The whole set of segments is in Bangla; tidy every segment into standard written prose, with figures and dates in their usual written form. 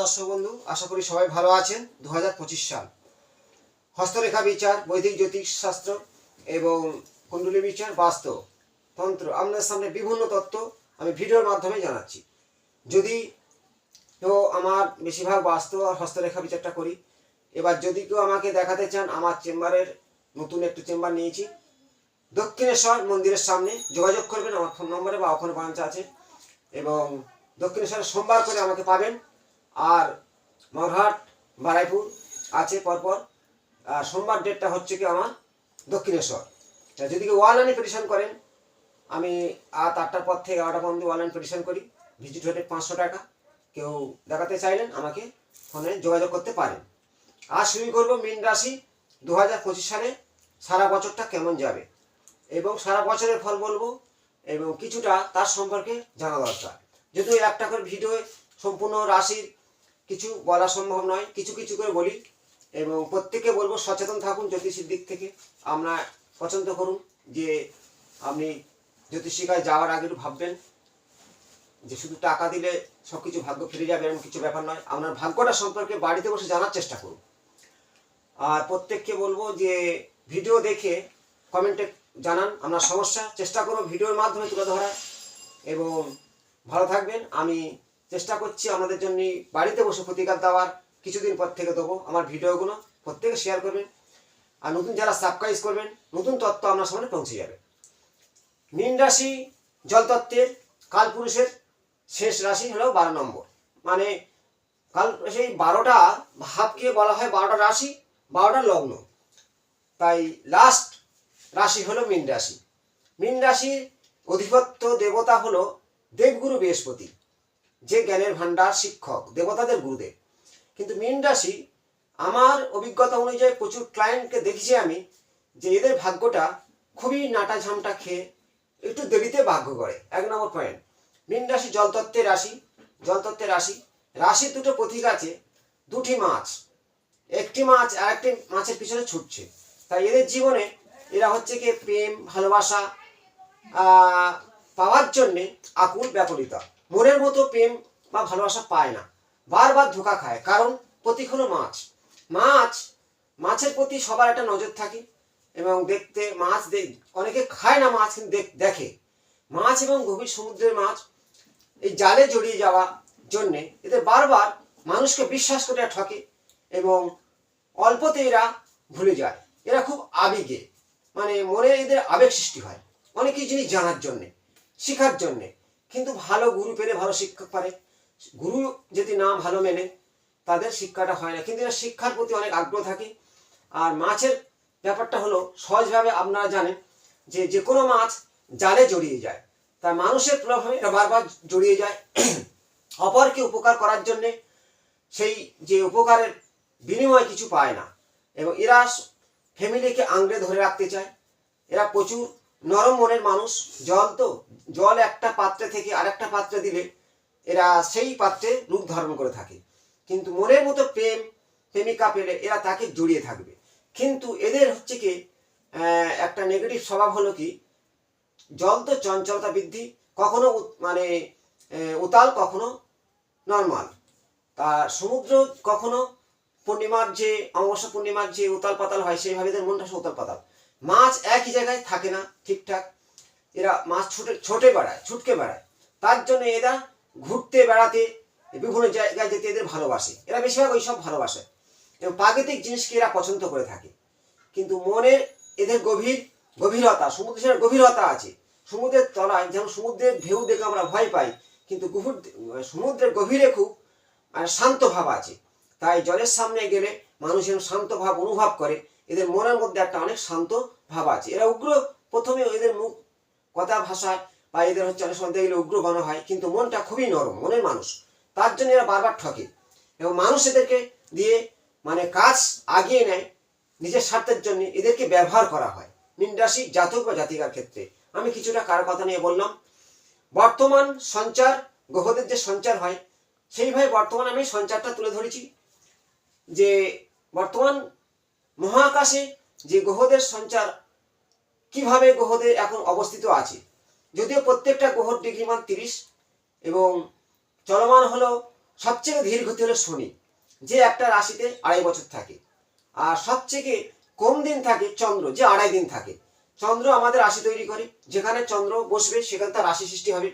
দর্শক বন্ধু, আশা করি সবাই ভালো আছেন। 2025 সাল হস্তরেখা বিচার, বৈদিক জ্যোতিষ শাস্ত্র এবং কুণ্ডলী বিচার, বাস্তু তন্ত্র আপনাদের সামনে বিভিন্ন তত্ত্ব আমি ভিডিওর মাধ্যমে জানাচ্ছি। যদি তো আমার বেশিরভাগ বাস্তু আর হস্তরেখা বিচারটা করি। এবার যদি কেউ আমাকে দেখাতে চান, আমার চেম্বারের নতুন একটু চেম্বার নিয়েছি দক্ষিণেশ্বর মন্দিরের সামনে, যোগাযোগ করবেন আমার ফোন নম্বরে বা ওখানে ব্রাঞ্চ আছে। এবং দক্ষিণেশ্বরে সোমবার করে আমাকে পাবেন। আর মরহাট, বারাইপুর আছে পরপর। আর সোমবার ডেটটা হচ্ছে কি আমার দক্ষিণেশ্বর। যদি কেউ অনলাইনে পেটিশন করেন, আমি 8টার পর থেকে 11টা পর্যন্ত অনলাইন পেটিশন করি। ভিজিট হতে 500 টাকা। কেউ দেখাতে চাইলেন আমাকে ফোনে যোগাযোগ করতে পারেন। আজ শুরু করবো মীন রাশি 2025 সালে সারা বছরটা কেমন যাবে এবং সারা বছরের ফল বলবো এবং কিছুটা তার সম্পর্কে জানা দরকার। যদিও একটা করে ভিডিও সম্পূর্ণ রাশির কিছু বলা সম্ভব নয়, কিছু কিছু করে বলি এবং প্রত্যেকে বলবো সচেতন থাকুন জ্যোতিষীর দিক থেকে। আমরা পছন্দ করুন যে আপনি জ্যোতিষিকায় যাওয়ার আগে একটু ভাববেন যে শুধু টাকা দিলে সব কিছু ভাগ্য ফিরে যাবে এরকম কিছু ব্যাপার নয়। আপনার ভাগ্যটা সম্পর্কে বাড়িতে বসে জানার চেষ্টা করুন। আর প্রত্যেককে বলবো যে ভিডিও দেখে কমেন্টে জানান আপনার সমস্যা, চেষ্টা করবো ভিডিওর মাধ্যমে তুলে ধরার। এবং ভালো থাকবেন। আমি চেষ্টা করছি আপনাদের জন্য বাড়িতে বসে প্রতিকার দেওয়ার। কিছুদিন পর থেকে দেবো আমার ভিডিওগুলো, প্রত্যেকে শেয়ার করবেন। আর নতুন যারা সাবস্ক্রাইব করবেন, নতুন তত্ত্ব আপনার সামনে পৌঁছে যাবে। মীন রাশি জলতত্ত্বের কালপুরুষের শেষ রাশি হলো 12 নম্বর। মানে কাল সেই 12টা ভাবকে বলা হয় 12টা রাশি, 12টা লগ্ন। তাই লাস্ট রাশি হলো মীন রাশি। মীন রাশির অধিপত্য দেবতা হলো দেবগুরু বৃহস্পতি, যে জ্ঞানের ভান্ডার, শিক্ষক, দেবতাদের গুরুদেব। কিন্তু মীন রাশি আমার অভিজ্ঞতা অনুযায়ী প্রচুর ক্লায়েন্টকে দেখেছি আমি যে এদের ভাগ্যটা খুবই নাটা ঝামটা খেয়ে একটু দেরিতে ভাগ্য করে। 1 নম্বর পয়েন্ট, মীন রাশি জলতত্ত্বের রাশি। জলতত্ত্বের রাশি, রাশির দুটো প্রতীক আছে, দুটি মাছ, একটি মাছ আর একটি মাছের পিছনে ছুটছে। তাই এদের জীবনে এরা হচ্ছে কি প্রেম ভালোবাসা পাওয়ার জন্যে আকুল ব্যাকুলতা, মনের মতো প্রেম বা ভালোবাসা পায় না, বারবার ধোঁকা খায়। কারণ প্রতীক হলো মাছ। মাছের প্রতি সবার একটা নজর থাকে এবং দেখতে মাছ অনেকে খায় না মাছ, কিন্তু দেখে মাছ এবং গভীর সমুদ্রের মাছ এই জালে জড়িয়ে যাওয়া জন্যে এদের বারবার মানুষকে বিশ্বাস করে ঠকে এবং অল্পতে এরা ভুলে যায়। এরা খুব আবেগে, মানে মনে এদের আবেগ সৃষ্টি হয় অনেক কিছু জিনিস জানার জন্যে, শেখার জন্যে। কিন্তু ভালো গুরু পেলে ভালো শিক্ষক পারে, গুরু যদি না ভালো মেনে তাদের শিক্ষাটা হয় না। কিন্তু এরা শিক্ষার প্রতি অনেক আগ্রহ থাকে। আর মাছের ব্যাপারটা হলো সহজভাবে আপনারা জানেন যে যে কোনো মাছ জালে জড়িয়ে যায়, তার মানুষের প্রভাবে এরা বারবার জড়িয়ে যায় অপরকে উপকার করার জন্যে। সেই যে উপকারের বিনিময়ে কিছু পায় না এবং এরা ফ্যামিলিকে আঁকড়ে ধরে রাখতে চায়। এরা প্রচুর নরম মনের মানুষ। জল একটা পাত্রে থেকে আরেকটা পাত্রে দিলে এরা সেই পাত্রে রূপ ধারণ করে থাকে। কিন্তু মনের মতো প্রেমিকা পেলে এরা তাকে জড়িয়ে থাকবে। কিন্তু এদের হচ্ছে কি একটা নেগেটিভ স্বভাব হলো কি, জল তো চঞ্চলতা বৃদ্ধি, কখনো মানে উতাল, কখনো নর্মাল। তা সমুদ্র কখনো পূর্ণিমার যে অমাবস্যা পূর্ণিমার যে উতাল পাতাল হয় সেইভাবে এদের মনটা উতাল পাতাল। মাছ একই জায়গায় থাকে না ঠিকঠাক, এরা মাছ ছুটকে বেড়ায়। তার জন্য এরা ঘুরতে বেড়াতে বিভিন্ন জায়গায় যেতে এদের ভালোবাসে। এরা বেশিরভাগ ওই সব ভালোবাসে এবং প্রাকৃতিক জিনিসকে এরা পছন্দ করে থাকে। কিন্তু মনের এদের গভীরতা, সমুদ্রের গভীরতা আছে। সমুদ্রের তলায় যেমন সমুদ্রের ঢেউ দেখে আমরা ভয় পাই, কিন্তু সমুদ্রের গভীরে খুব মানে শান্ত ভাব আছে। তাই জলের সামনে গেলে মানুষ যেন শান্ত ভাব অনুভব করে। এদের মনের মধ্যে একটা অনেক শান্ত ভাব আছে। এরা উগ্র, প্রথমে এদের মুখ কথা ভাষায় বা এদের হচ্ছে অনেক সময় দেখলে উগ্র মনে হয়, কিন্তু মনটা খুবই নরম মনের মানুষ। তার জন্য এরা বারবার ঠকে এবং মানুষ এদেরকে দিয়ে মানে কাজ আগিয়ে নেয় নিজের স্বার্থের জন্য। এদেরকে ব্যবহার করা হয় মীন রাশি জাতক বা জাতিকার ক্ষেত্রে। আমি কিছুটা কার কথা নিয়ে বললাম। বর্তমান সঞ্চার, গ্রহদের যে সঞ্চার হয় সেইভাবে বর্তমান আমি সঞ্চারটা তুলে ধরেছি যে বর্তমান মহাকাশে যে গ্রহদের সঞ্চার, কিভাবে গ্রহদের এখন অবস্থিত আছে। যদিও প্রত্যেকটা গ্রহর ডিগ্রি মান 30 এবং চলমান হলো সবচেয়ে ধীরগতি হলো শনি, যে একটা রাশিতে 2.5 বছর থাকে। আর সবচেয়ে কম দিন থাকে চন্দ্র, যে 2.5 দিন থাকে। চন্দ্র আমাদের রাশি তৈরি করে, যেখানে চন্দ্র বসবে সেখানে তার রাশি সৃষ্টি হবে।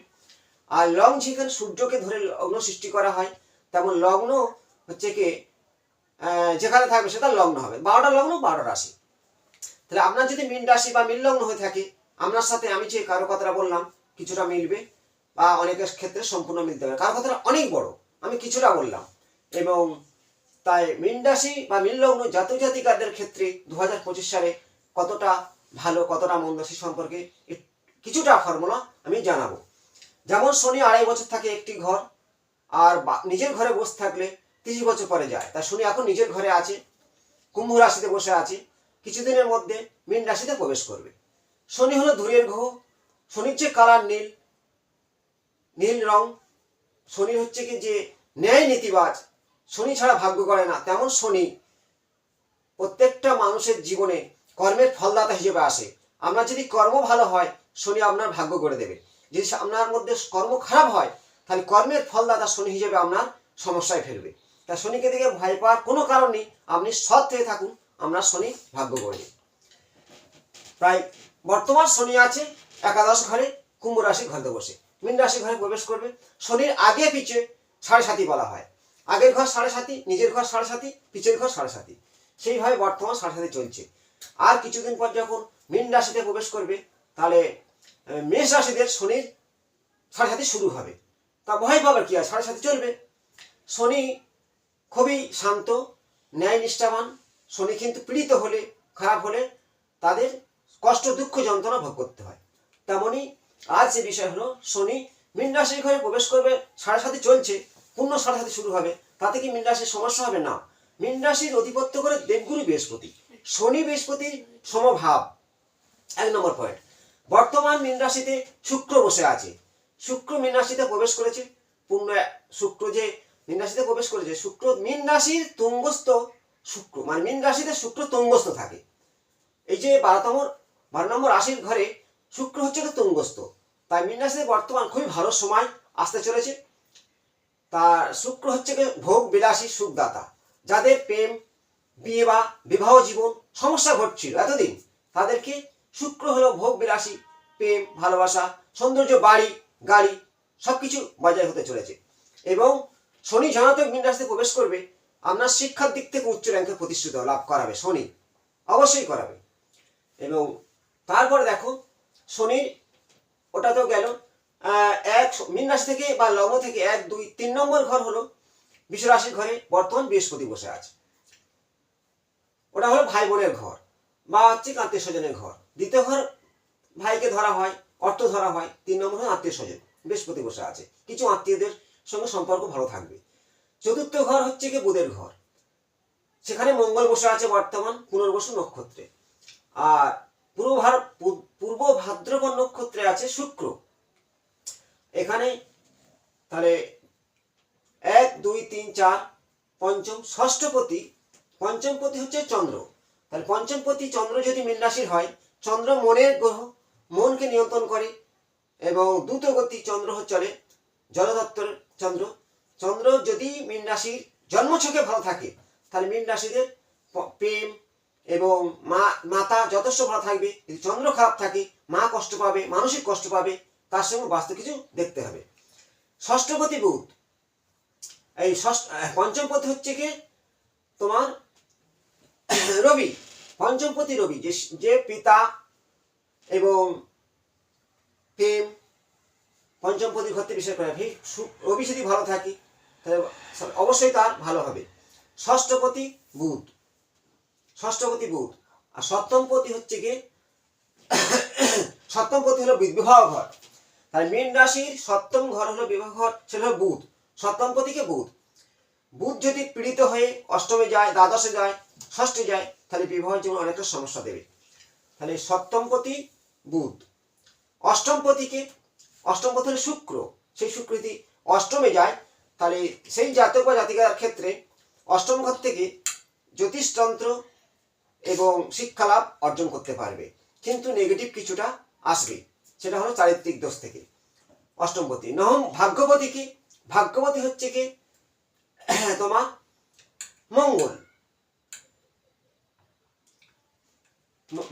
আর লগ্ন যেখানে সূর্যকে ধরে লগ্ন সৃষ্টি করা হয়, তেমন লগ্ন হচ্ছে কি যেখানে থাকবে সেটা লগ্ন হবে। 12টা লগ্ন 12টা রাশি। তাহলে আপনার যদি মীন রাশি বা মীন লগ্ন হয়ে থাকে, আপনার সাথে আমি যে কারো কথাটা বললাম কিছুটা মিলবে, বা অনেকের ক্ষেত্রে সম্পূর্ণ মিলতে হবে। কারো কথাটা অনেক বড়, আমি কিছুটা বললাম। এবং তাই মীন রাশি বা মীন লগ্ন জাতক জাতিকাদের ক্ষেত্রে 2025 সালে কতটা ভালো কতটা মন্দ সে সম্পর্কে কিছুটা ফর্মুলা আমি জানাবো। যেমন শনি 2.5 বছর থাকে একটি ঘর, আর নিজের ঘরে বসে থাকলে 30 বছর পরে যায়। তাই শনি এখন নিজের ঘরে আছে, কুম্ভ রাশিতে বসে আছে, কিছুদিনের মধ্যে মীন রাশিতে প্রবেশ করবে। শনি হলো ধূরের গ্রহ, শনির যে কালার নীল, নীল রং। শনি হচ্ছে কি যে ন্যায় নীতিবাজ, শনি ছাড়া ভাগ্য করে না। তেমন শনি প্রত্যেকটা মানুষের জীবনে কর্মের ফলদাতা হিসেবে আসে। আপনার যদি কর্ম ভালো হয়, শনি আপনার ভাগ্য করে দেবে। যদি আপনার মধ্যে কর্ম খারাপ হয়, তাহলে কর্মের ফলদাতা শনি হিসেবে আপনার সমস্যায় ফেলবে। তা শনিকে দেখে ভয় পাওয়ার কোনো কারণ নেই, আপনি সৎ হয়ে থাকুন, আপনার শনি ভাগ্য করবে। তাই বর্তমান শনি আছে একাদশ ঘরে, কুম্ভ রাশি ঘরে বসে, মীন রাশি ঘরে প্রবেশ করবে। শনির আগে পিছে 7.5 বলা হয়। আগের ঘর 7.5, নিজের ঘর 7.5, পিছের ঘর 7.5, সেইভাবে বর্তমান 7.5 চলছে। আর কিছুদিন পর যখন মীন রাশিতে প্রবেশ করবে, তাহলে মেষ রাশিদের শনির 7.5 শুরু হবে। তা ভয় পাবার কি আছে, 7.5 চলবে। শনি খুবই শান্ত, ন্যায় নিষ্ঠাবান। শনি কিন্তু পীড়িত হলে, খারাপ হলে তাদের কষ্ট দুঃখ যন্ত্রণা ভোগ করতে হয়। তেমনি আজ যে বিষয় হলো, শনি মীন রাশির ঘরে প্রবেশ করবে, 7.5 চলছে, পূর্ণ 7.5 শুরু হবে। তাতে কি মীন রাশির সমস্যা হবে? না। মীন রাশির অধিপত্য করে দেবগুরু বৃহস্পতি, শনি বৃহস্পতির সমভাব, 1 নম্বর পয়েন্ট। বর্তমান মীন রাশিতে শুক্র বসে আছে, শুক্র মীন রাশিতে প্রবেশ করেছে। পূর্ণ শুক্র যে মীন রাশিতে প্রবেশ করেছে, শুক্র মীন রাশির তুঙ্গস্থ, শুক্র মানে মীন রাশিতে শুক্র তুঙ্গস্থ থাকে। এই যে 12 নম্বর রাশির ঘরে শুক্র হচ্ছে তুঙ্গস্থ। তাই মীন রাশিতে বর্তমান খুবই ভালো সময় আসতে চলেছে। তার শুক্র হচ্ছে ভোগ বিলাসী সুখদাতা। যাদের প্রেম, বিয়ে বা বিবাহ জীবন সমস্যা ঘটছিল এতদিন, তাদেরকে শুক্র হলো ভোগ বিলাসী, প্রেম, ভালোবাসা, সৌন্দর্য, বাড়ি গাড়ি সবকিছু বজায় হতে চলেছে। এবং শনি জানাতক মীন রাশিতে প্রবেশ করবে, আপনার শিক্ষার দিক থেকে উচ্চ র্যাঙ্কে প্রতিষ্ঠিত লাভ করাবে, শনি অবশ্যই করাবে। এবং তারপরে দেখো শনির ওটা তো গেল এক মীন রাশি থেকে বা লগ্ন থেকে 1, 2, 3 নম্বর ঘর হলো বৃষ রাশির ঘরে বর্তমান বৃহস্পতি বসে আছে। ওটা হলো ভাই বোনের ঘর বা হচ্ছে আত্মীয় স্বজনের ঘর। দ্বিতীয় ঘর ভাইকে ধরা হয়, অর্থ ধরা হয়। 3 নম্বর হলো আত্মীয় স্বজন, বৃহস্পতি বসে আছে, কিছু আত্মীয়দের সঙ্গে সম্পর্ক ভালো থাকবে। চতুর্থ ঘর হচ্ছে কি বুধের ঘর, সেখানে মঙ্গল বসে আছে বর্তমান পুনর্বসু নক্ষত্রে। আর পূর্ব ভাদ্রপদ নক্ষত্রে আছে শুক্র। এখানে তাহলে 1, 2, 3, 4 পঞ্চম ষষ্ঠপতি, পঞ্চমপতি হচ্ছে চন্দ্র। তাহলে পঞ্চমপতি চন্দ্র যদি মীন রাশির হয়, চন্দ্র মনের গ্রহ, মনকে নিয়ন্ত্রণ করে। এবং দ্রুতগতি চন্দ্র চলে, জলদত্তর চন্দ্র। চন্দ্র যদি মীন রাশির জন্মছকে ভালো থাকে, তাহলে মীন রাশিদের প্রেম এবং মাতা যথেষ্ট ভালো থাকবে। যদি চন্দ্র খারাপ থাকে, মা কষ্ট পাবে, মানসিক কষ্ট পাবে, তার সঙ্গে বাস্তব কিছু দেখতে হবে। ষষ্ঠপতি বুধ, এই পঞ্চমপতি হচ্ছে কি তোমার রবি। পঞ্চমপতি রবি, যে পিতা এবং প্রেম, পঞ্চমপতি ঘরতে বিষয় করে। রবি যদি ভালো থাকে তাহলে অবশ্যই তার ভালো হবে। ষষ্ঠপতি বুধ, ষষ্ঠপতি বুধ। আর সপ্তমপতি হচ্ছে কি সপ্তমপতি হলো বিবাহ ঘর। তাই মীন রাশির 7ম ঘর হলো বিবাহ ঘর, সেটা হলো বুধ। সপ্তমপতিকে বুধ, বুধ যদি পীড়িত হয়ে অষ্টমে যায়, দ্বাদশে যায়, ষষ্ঠে যায়, তাহলে বিবাহের জন্য অনেকটা সমস্যা দেবে। তাহলে সপ্তমপতি বুধ। অষ্টমপতিকে, অষ্টমপতি হলো শুক্র, সেই শুক্র যদি অষ্টমে যায়, তাহলে সেই জাতক বা জাতিকার ক্ষেত্রে অষ্টম ঘর থেকে জ্যোতিষতন্ত্র এবং শিক্ষা লাভ অর্জন করতে পারবে, কিন্তু নেগেটিভ কিছুটা আসবে, সেটা হলো চারিত্রিক দোষ থেকে। অষ্টমপতি। নবম ভাগ্যপতি কি? ভাগ্যপতি হচ্ছে কি है তোমার মঙ্গল।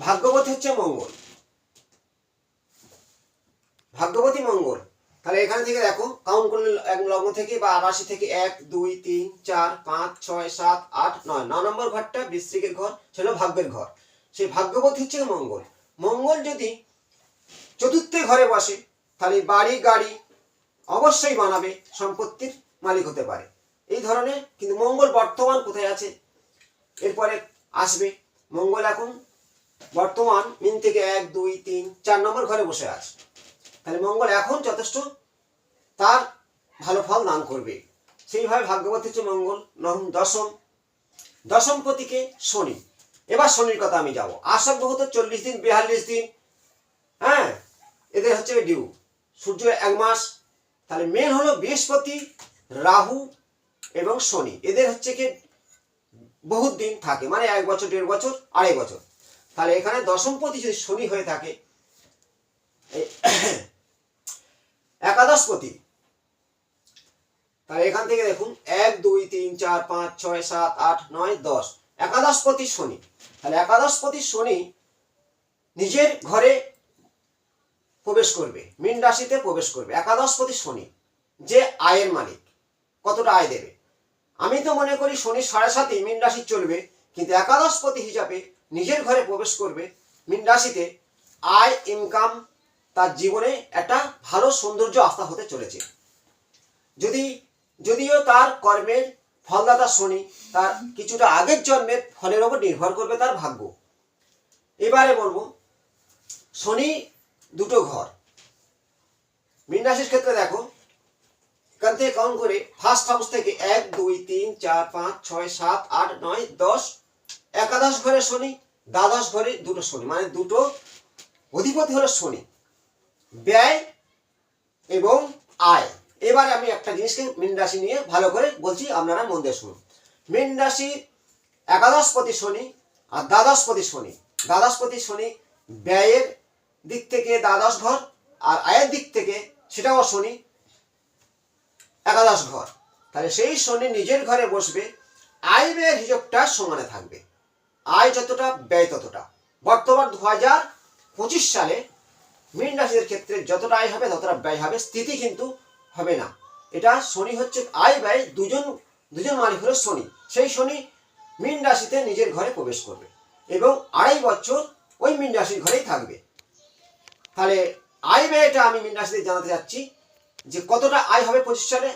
ভাগ্যবতী হচ্ছে মঙ্গল, ভাগ্যবতী মঙ্গল। তাহলে এখানে থেকে দেখো কাউন্ট করলে এক লগ্ন থেকে বা রাশি থেকে 1 2 3 4 5 6 7 8 9 9 নম্বর ঘরটা বৃশ্চিকের ঘর, ছিল ভাগ্যের ঘর। সেই ভাগ্যবতী হচ্ছে মঙ্গল। মঙ্গল যদি চতুর্থ ঘরে বসে তাহলে বাড়ি গাড়ি অবশ্যই বানাবে, সম্পত্তির মালিক হতে পারে এই ধরনের। কিন্তু মঙ্গল বর্তমান কোথায় আছে এরপরে আসবে। মঙ্গল এখন বর্তমান মিন থেকে 1 2 3 4 নম্বর ঘরে বসে আছে। তাহলে মঙ্গল এখন যথেষ্ট তার ভালো ফল দান করবে। সেইভাবে ভাগ্যবতী হচ্ছে মঙ্গল। দশম পতিকে শনি। এবার শনির কথা আমি যাব। আষাঢ় গ্রহ তো 40 দিন 42 দিন, হ্যাঁ, এদের হচ্ছে ডিউ। সূর্য 1 মাস। তাহলে মেন হলো বৃহস্পতি, রাহু এবং শনি, এদের হচ্ছে কি বহুত দিন থাকে, মানে 1 বছর 1.5 বছর 2.5 বছর। তাহলে এখানে দশমপতি যদি শনি হয়ে থাকে, একাদশপতি, তাহলে এখান থেকে দেখুন 1 2 3 4 5 6 7 8 9 10, একাদশপতি শনি। তাহলে একাদশপতি শনি নিজের ঘরে প্রবেশ করবে, মীন রাশিতে প্রবেশ করবে। একাদশপতি শনি যে আয়ের মালিক, কতটা আয় দেবে? আমি তো মনে করি শনি 7.5 মীন রাশি চলবে, কিন্তু একাদশপতি হিসাবে নিজের ঘরে প্রবেশ করবে মীন রাশিতে, আয় ইনকাম তার জীবনে একটা ভালো সৌন্দর্য আস্থা হতে চলেছে। যদিও তার কর্মের ফলদাতা শনি, তার কিছুটা আগের জন্মের ফলের ওপর নির্ভর করবে তার ভাগ্য। এবারে বলবো শনি দুটো ঘর মীন রাশির ক্ষেত্রে। দেখো এখান থেকে কাউন্ট করে ফার্স্ট হাউস থেকে 1 2 3 4 5 6 7 8 9 10, একাদশ ঘরে শনি, দ্বাদশ ঘরে দুটো শনি, মানে দুটো অধিপতি হলো শনি, ব্যয় এবং আয়। এবারে আমি একটা জিনিসকে মীন রাশি নিয়ে ভালো করে বলছি, আপনারা মন দিয়ে শুনুন। মীন রাশি একাদশপতি শনি আর দ্বাদশপতি শনি। দ্বাদশপতি শনি ব্যয়ের দিক থেকে দ্বাদশ ঘর, আর আয়ের দিক থেকে সেটাও শনি একাদশ ঘর। তাহলে সেই শনি নিজের ঘরে বসবে, আয় ব্যয়ের হিসাবটা সমানে থাকবে, আয় যতটা ব্যয় ততটা। বর্তমান 2025 সালে মীন রাশিদের ক্ষেত্রে যতটা আয় হবে ততটা ব্যয় হবে, স্থিতি কিন্তু হবে না। এটা শনি হচ্ছে আয় ব্যয় দুজন মালিক হলো শনি। সেই শনি মীন রাশিতে নিজের ঘরে প্রবেশ করবে এবং 2.5 বছর ওই মীন রাশির ঘরেই থাকবে। তাহলে আয় ব্যয়টা আমি মীন রাশিতে জানাতে যাচ্ছি যে কতটা আয় হবে 25 সালে,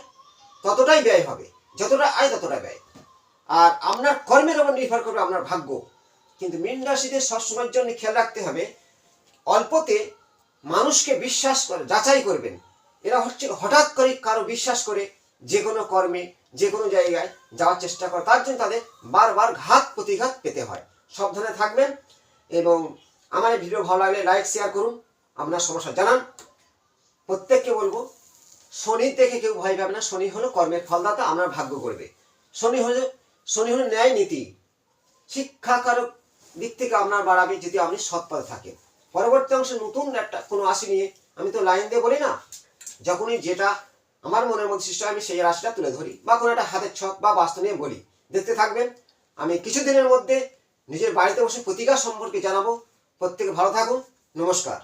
ততটাই ব্যয় হবে, যতটা আয় ততটা ব্যয়। আর আপনার কর্মের উপর নির্ভর করবে আপনার ভাগ্য। কিন্তু মীন রাশিতে সবসময়ের জন্য খেয়াল রাখতে হবে, অল্পতে মানুষকে বিশ্বাস করে যাচাই করবেন। এরা হচ্ছে হঠাৎ করে কারো বিশ্বাস করে যে কোনো কর্মে যে কোনো জায়গায় যাওয়ার চেষ্টা করে, তার জন্য তাদের বারবার ঘাত প্রতিঘাত পেতে হয়। সাবধানে থাকবেন এবং আমার এই ভিডিও ভালো লাগলে লাইক শেয়ার করুন, আপনার সমস্যা জানান। প্রত্যেককে বলবো শনি দেখে কেউ ভয় পাবে না, শনি হলো কর্মের ফলদাতা, আপনার ভাগ্য করবে। শনি হলো ন্যায় নীতি, শিক্ষাকারক দিক থেকে আপনার বাড়াবে যদি আপনি সৎ পথে থাকেন। পরবর্তী অংশে নতুন একটা কোনো রাশি নিয়ে, আমি তো লাইন দিয়ে বলি না, যখনই যেটা আমার মনের মধ্যে সৃষ্টি হয় আমি সেই রাশিটা তুলে ধরি, বা কোনো একটা হাতের ছক বা বাস্তু নিয়ে বলি। দেখতে থাকবেন। আমি কিছুদিনের মধ্যে নিজের বাড়িতে বসে প্রতিকার সম্পর্কে জানাবো। প্রত্যেকে ভালো থাকুন। নমস্কার।